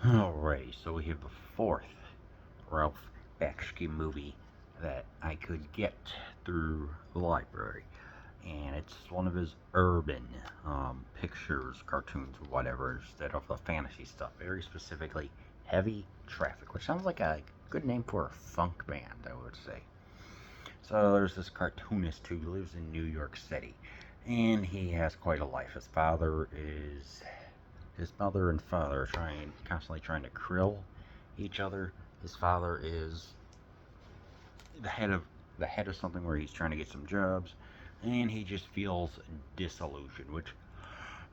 Alrighty, so we have the fourth Ralph Bakshi movie that I could get through the library. And it's one of his urban pictures, cartoons, whatever, instead of the fantasy stuff. Very specifically, Heavy Traffic, which sounds like a good name for a funk band, I would say. So there's this cartoonist who lives in New York City, and he has quite a life. His mother and father are constantly trying to krill each other. His father is the head of something where he's trying to get some jobs, and he just feels disillusioned, which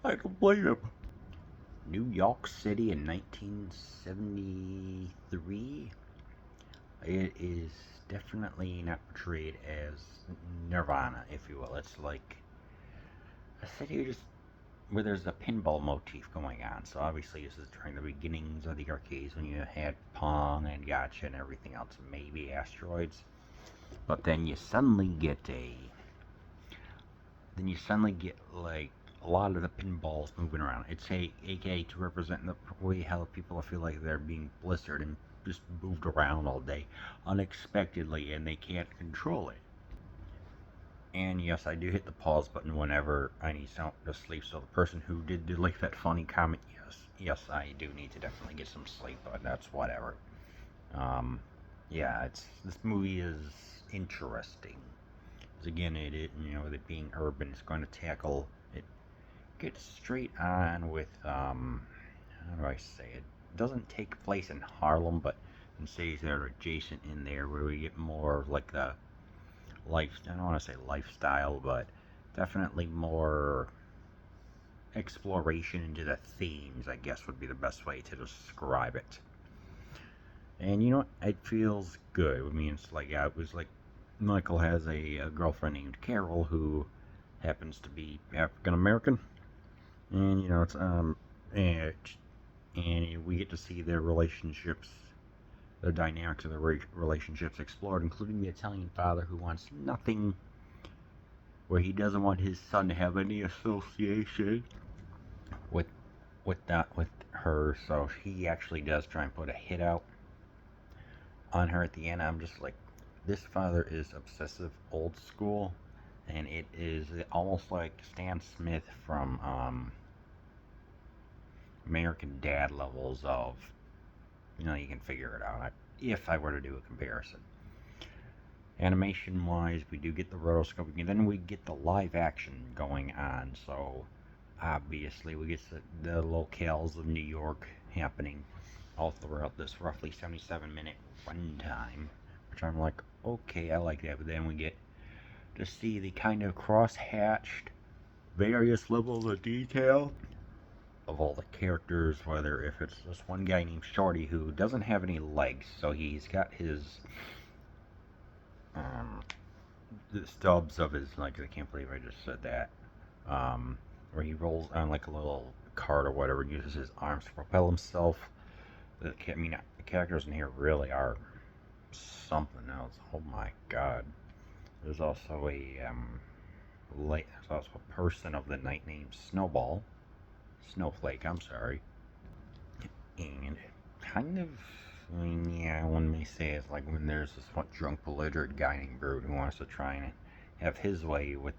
I don't blame him. New York City in 1973. It is definitely not portrayed as Nirvana, if you will. It's like a city just where there's a pinball motif going on. So obviously this is during the beginnings of the arcades when you had Pong and Gotcha and everything else, maybe Asteroids. But then you suddenly get like a lot of the pinballs moving around. It's aka to represent the way how people feel like they're being blistered and just moved around all day unexpectedly and they can't control it. And yes, I do hit the pause button whenever I need to sleep. So the person who did like that funny comment, yes, I do need to definitely get some sleep, but that's whatever. Um, yeah, this movie is interesting. Because again, with it being urban, it's going to tackle it. Gets straight on with how do I say it? It doesn't take place in Harlem, but in cities that are adjacent in there, where we get more of like the I don't want to say lifestyle, but definitely more exploration into the themes, I guess would be the best way to describe it. And you know what? It feels good. I mean, it's like, yeah, it was like Michael has a girlfriend named Carol who happens to be African American, and and we get to see their relationships, the dynamics of the relationships explored, including the Italian father who wants nothing, where he doesn't want his son to have any association with with her. So he actually does try and put a hit out on her at the end. I'm just like, this father is obsessive, old school, and it is almost like Stan Smith from American Dad levels of, you can figure it out if I were to do a comparison. Animation wise, we do get the rotoscoping, and then we get the live action going on. So obviously, we get the locales of New York happening all throughout this roughly 77-minute runtime, which I'm like, okay, I like that. But then we get to see the kind of cross-hatched various levels of detail of all the characters, whether if it's this one guy named Shorty who doesn't have any legs, so he's got his um, the stubs of his legs. I can't believe I just said that. Where he rolls on like a little cart or whatever and uses his arms to propel himself. The characters in here really are something else. Oh my god. There's also there's also a person of the night named Snowflake, I'm sorry. And kind of, yeah, one may say it's like when there's this one drunk, belligerent guy named Brute who wants to try and have his way with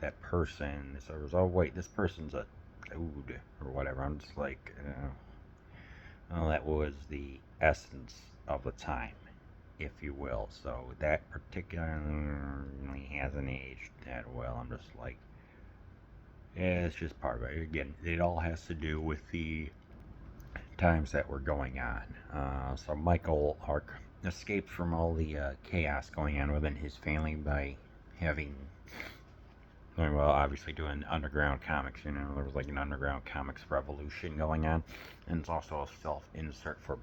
that person. So it was, oh wait, this person's a dude or whatever. I'm just like, well, that was the essence of the time, if you will. So that particularly hasn't aged that well. I'm just like, yeah, it's just part of it. Again, it all has to do with the times that were going on. So Michael Ark escaped from all the chaos going on within his family by having, well, obviously doing underground comics. There was like an underground comics revolution going on, and it's also a self-insert for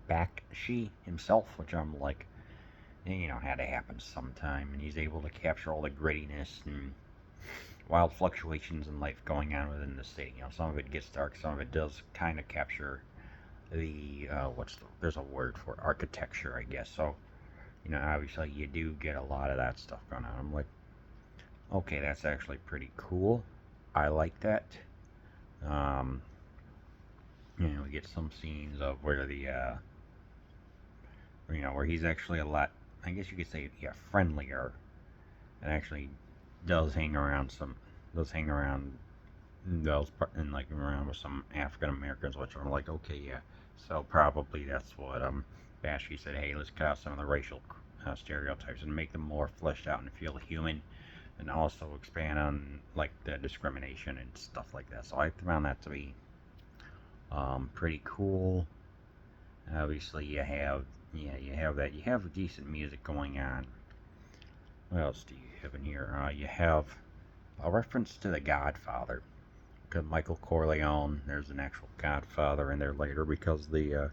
Bakshi himself, which I'm like, had to happen sometime. And he's able to capture all the grittiness and wild fluctuations in life going on within the city. Some of it gets dark, some of it does kind of capture the there's a word for it, architecture, I guess. So, obviously you do get a lot of that stuff going on. I'm like, okay, that's actually pretty cool. I like that. Um, we get some scenes of where where he's actually a lot, I guess you could say, yeah, friendlier, and actually does hang around and like around with some African Americans, which I'm like, okay, yeah. So probably that's what Bakshi said. Hey, let's cut out some of the racial stereotypes and make them more fleshed out and feel human, and also expand on like the discrimination and stuff like that. So I found that to be pretty cool. Obviously, you have that. You have decent music going on. What else do you have in here? You have a reference to The Godfather. Because Michael Corleone, there's an actual Godfather in there later because the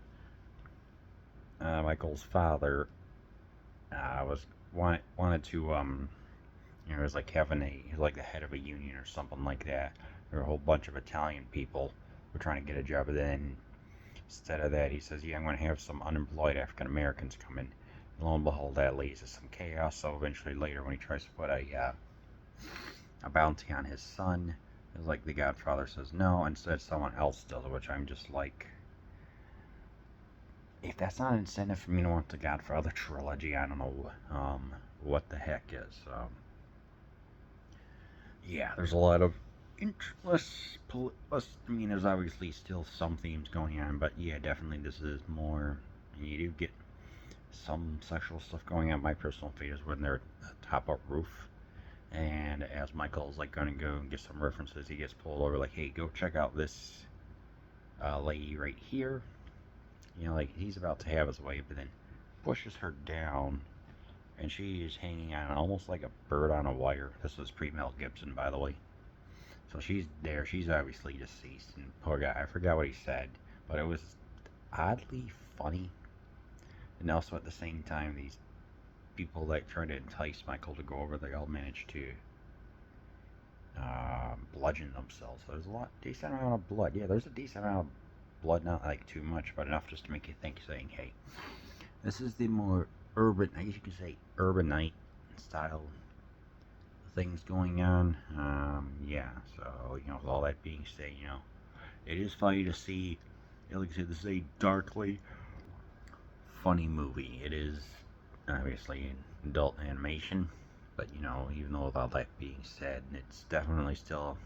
Michael's father was wanted to it was like he was like the head of a union or something like that. There were a whole bunch of Italian people who were trying to get a job, but then instead of that, he says, "Yeah, I'm going to have some unemployed African Americans come in." And lo and behold, that leads to some chaos. So eventually, later, when he tries to put a bounty on his son, it's like the Godfather says no. Instead, someone else does it, which I'm just like, if that's not an incentive for me to want the Godfather trilogy, I don't know what the heck is. Yeah, there's a lot of I mean, there's obviously still some themes going on, but yeah, definitely this is more. You do get some sexual stuff going on. My personal favorite is when they're atop a roof, and as Michael's like going to go and get some references, he gets pulled over, like, "Hey, go check out this lady right here." Like he's about to have his way, but then pushes her down, and she is hanging on almost like a bird on a wire. This was pre-Mel Gibson, by the way. So she's there. She's obviously deceased. And poor guy, I forgot what he said, but it was oddly funny. And also at the same time, these people that try to entice Michael to go over, they all manage to bludgeon themselves. So there's decent amount of blood. Yeah, there's a decent amount of blood, not like too much, but enough just to make you think, saying, hey, this is the more urban, I guess you could say, urbanite style things going on. Yeah, so, with all that being said, it is funny to see, like I said, this is a darkly funny movie. It is obviously an adult animation, but, even though with all that being said, it's definitely still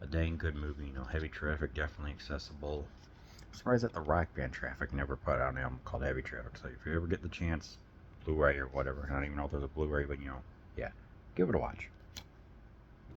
a dang good movie. Heavy Traffic, definitely accessible. I'm surprised that the Rock Band Traffic never put out an album called Heavy Traffic, so if you ever get the chance, Blu-ray or whatever, I don't even know if there's a Blu-ray, but yeah, give it a watch.